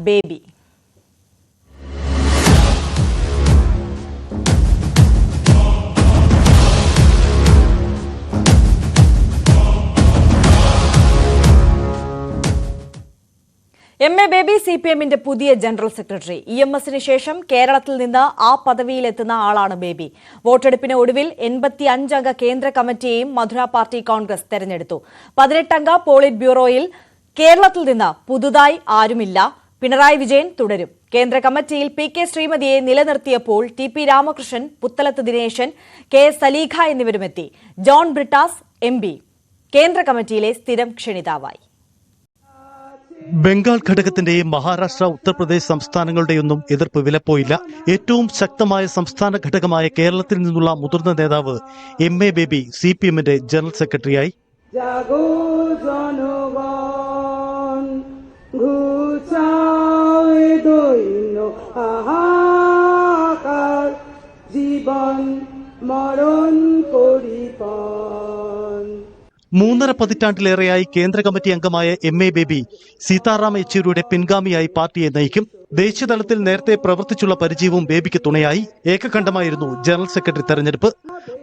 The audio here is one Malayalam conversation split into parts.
ബേബി. എം.എ. ബേബി CPMന്റെ പുതിയ ജനറൽ സെക്രട്ടറി. EMSന് ശേഷം കേരളത്തിൽ നിന്ന് ആ പദവിയിലെത്തുന്ന ആളാണ് ബേബി. വോട്ടെടുപ്പിന് ഒടുവിൽ 85 അംഗ കേന്ദ്ര കമ്മിറ്റിയെയും മധുര പാർട്ടി കോൺഗ്രസ് തെരഞ്ഞെടുത്തു. 18 അംഗ പോളിറ്റ് ബ്യൂറോയിൽ കേരളത്തിൽ നിന്ന് പുതുതായി ആരുമില്ല. പിണറായി വിജയൻ തുടരും. കേന്ദ്ര കമ്മിറ്റിയിൽ PK ശ്രീമതിയെ നിലനിർത്തിയപ്പോൾ TP രാമകൃഷ്ണൻ, പുത്തലത്ത് ദിനേശൻ, KS സലീഖ എന്നിവരുമെത്തി. ജോൺ ബ്രിട്ടാസ് MP കേന്ദ്ര കമ്മിറ്റിയിലെ സ്ഥിരം ക്ഷണിതാവായി. ബംഗാൾ ഘടകത്തിന്റെയും മഹാരാഷ്ട്ര, ഉത്തർപ്രദേശ് സംസ്ഥാനങ്ങളുടെയൊന്നും എതിർപ്പ് വിലപ്പോയില്ല. ഏറ്റവും ശക്തമായ സംസ്ഥാന ഘടകമായ കേരളത്തിൽ നിന്നുള്ള മുതിർന്ന നേതാവ് എം.എ. ബേബി CPMന്റെ ജനറൽ സെക്രട്ടറിയായി. മൂന്നര പതിറ്റാണ്ടിലേറെയായി കേന്ദ്ര കമ്മിറ്റി അംഗമായ എം.എ. ബേബി സീതാറാം യെച്ചൂരിയുടെ പിൻഗാമിയായി പാർട്ടിയെ നയിക്കും. ദേശീയതലത്തിൽ നേരത്തെ പ്രവർത്തിച്ചുള്ള പരിചയവും ബേബിക്ക് തുണയായി. ഏകകണ്ഠമായിരുന്നു ജനറൽ സെക്രട്ടറി തെരഞ്ഞെടുപ്പ്.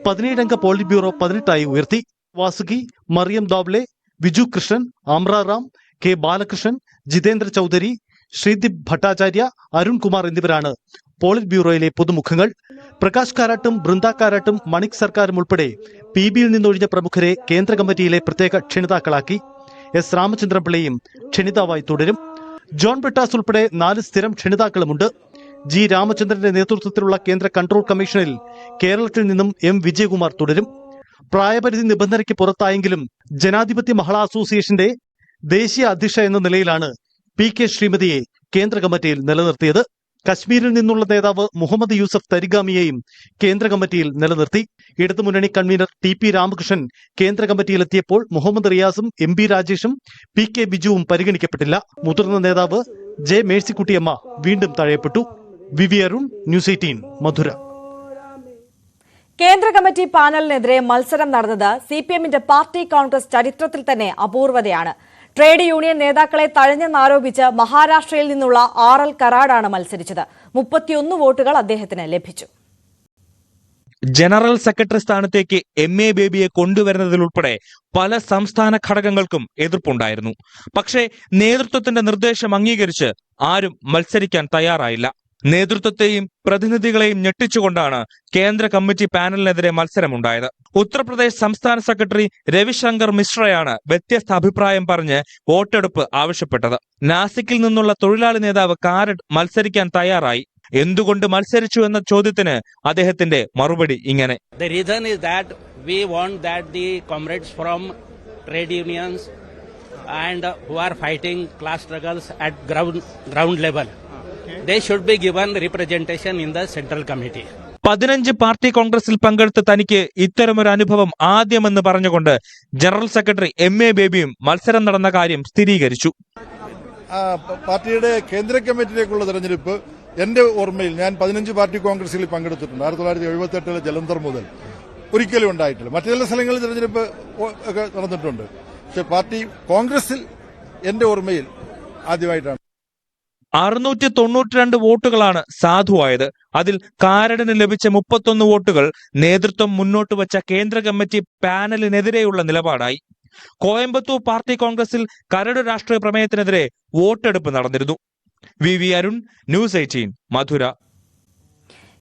17 അംഗ പോളിറ്റ് ബ്യൂറോ 18 ഉയർത്തി. വാസുകി, മറിയം ദാവ്ലെ, വിജു കൃഷ്ണൻ, ആമ്രാറാം, K. ബാലകൃഷ്ണൻ, ജിതേന്ദ്ര ചൌധരി, ശ്രീദീപ് ഭട്ടാചാര്യ, അരുൺ കുമാർ എന്നിവരാണ് പോളിറ്റ് ബ്യൂറോയിലെ പുതുമുഖങ്ങൾ. പ്രകാശ് കാരാട്ടും, ബൃന്ദ കാരാട്ടും, മണിക് സർക്കാരും ഉൾപ്പെടെ PBയിൽ നിന്നൊഴിഞ്ഞ പ്രമുഖരെ കേന്ദ്ര കമ്മിറ്റിയിലെ പ്രത്യേക ക്ഷണിതാക്കളാക്കി. S. രാമചന്ദ്രപിള്ളയും ക്ഷണിതാവായി തുടരും. ജോൺ ബ്രിട്ടാസ് ഉൾപ്പെടെ 4 സ്ഥിരം ക്ഷണിതാക്കളുമുണ്ട്. G. രാമചന്ദ്രന്റെ നേതൃത്വത്തിലുള്ള കേന്ദ്ര കൺട്രോൾ കമ്മീഷനിൽ കേരളത്തിൽ നിന്നും M. വിജയകുമാർ തുടരും. പ്രായപരിധി നിബന്ധനയ്ക്ക് പുറത്തായെങ്കിലും ജനാധിപത്യ മഹിളാ അസോസിയേഷന്റെ ദേശീയ അധ്യക്ഷ എന്ന നിലയിലാണ് PK ശ്രീമതിയെ കേന്ദ്ര കമ്മിറ്റിയിൽ നിലനിർത്തിയത്. കശ്മീരിൽ നിന്നുള്ള നേതാവ് മുഹമ്മദ് യൂസഫ് തരിഗാമിയെയും കേന്ദ്ര കമ്മിറ്റിയിൽ നിലനിർത്തി. ഇടതുമുന്നണി കൺവീനർ TP രാമകൃഷ്ണൻ കേന്ദ്ര കമ്മിറ്റിയിലെത്തിയപ്പോൾ മുഹമ്മദ് റിയാസും MP രാജേഷും PK ബിജുവും പരിഗണിക്കപ്പെട്ടില്ല. മുതിർന്ന നേതാവ് J. മേഴ്സിക്കുട്ടിയമ്മ വീണ്ടും തഴയപ്പെട്ടു. VV അരുൺ, News 18, മധുര. കേന്ദ്ര കമ്മിറ്റി പാനലിനെതിരെ മത്സരം നടന്നത് CPMന്റെ പാർട്ടി കോൺഗ്രസ് ചരിത്രത്തിൽ തന്നെ അപൂർവതയാണ്. ട്രേഡ് യൂണിയൻ നേതാക്കളെ തഴഞ്ഞെന്നാരോപിച്ച് മഹാരാഷ്ട്രയിൽ നിന്നുള്ള RL കറാടാണ് മത്സരിച്ചത്. 31 വോട്ടുകൾ അദ്ദേഹത്തിന് ലഭിച്ചു. ജനറൽ സെക്രട്ടറി സ്ഥാനത്തേക്ക് എം.എ. ബേബിയെ കൊണ്ടുവരുന്നതിലുൾപ്പെടെ പല സംസ്ഥാന ഘടകങ്ങൾക്കും എതിർപ്പുണ്ടായിരുന്നു. പക്ഷേ നേതൃത്വത്തിന്റെ നിർദ്ദേശം അംഗീകരിച്ച് ആരും മത്സരിക്കാൻ തയ്യാറായില്ല. നേതൃത്വത്തെയും പ്രതിനിധികളെയും ഞെട്ടിച്ചുകൊണ്ടാണ് കേന്ദ്ര കമ്മിറ്റി പാനലിനെതിരെ മത്സരമുണ്ടായത്. ഉത്തർപ്രദേശ് സംസ്ഥാന സെക്രട്ടറി രവിശങ്കർ മിശ്രയാണ് വ്യത്യസ്ത അഭിപ്രായം പറഞ്ഞ് വോട്ടെടുപ്പ് ആവശ്യപ്പെട്ടത്. നാസിക്കിൽ നിന്നുള്ള തൊഴിലാളി നേതാവ് കാരട്ട് മത്സരിക്കാൻ തയ്യാറായി. എന്തുകൊണ്ട് മത്സരിച്ചു എന്ന ചോദ്യത്തിന് അദ്ദേഹത്തിന്റെ മറുപടി ഇങ്ങനെ: The reason is that we want that the comrades from trade unions and who are fighting class struggles at ground level, they should be given representation in the central committee. 15 party കോൺഗ്രസിൽ പങ്കെടുത്ത് തനിക്ക് ഇത്തരമൊരു അനുഭവം ആദ്യമെന്ന് പറഞ്ഞുകൊണ്ട് ജനറൽ സെക്രട്ടറി എം.എ. ബേബിയും മത്സരം നടന്ന കാര്യം സ്ഥിരീകരിച്ചു. പാർട്ടിയുടെ കേന്ദ്ര കമ്മിറ്റിയിലേക്കുള്ള തെരഞ്ഞെടുപ്പ് എന്റെ ഓർമ്മയിൽ ഞാൻ 15 പാർട്ടി കോൺഗ്രസിൽ പങ്കെടുത്തിട്ടുണ്ട്. 1978 ജലന്ധർ മുതൽ ഒരിക്കലും ഉണ്ടായിട്ടില്ല. മറ്റു ചില സ്ഥലങ്ങളിൽ തെരഞ്ഞെടുപ്പ് ഒക്കെ നടന്നിട്ടുണ്ട്. പക്ഷെ പാർട്ടി കോൺഗ്രസിൽ എന്റെ ഓർമ്മയിൽ ആദ്യമായിട്ടാണ്. 692 വോട്ടുകളാണ് സാധുവായത്. അതിൽ കാരടിന് ലഭിച്ച 31 വോട്ടുകൾ നേതൃത്വം മുന്നോട്ട് വച്ച കേന്ദ്ര കമ്മിറ്റി പാനലിനെതിരെയുള്ള നിലപാടായി. കോയമ്പത്തൂർ പാർട്ടി കോൺഗ്രസിൽ കരട് രാഷ്ട്രീയ പ്രമേയത്തിനെതിരെ വോട്ടെടുപ്പ് നടന്നിരുന്നു. VV അരുൺ, News 18, മധുര.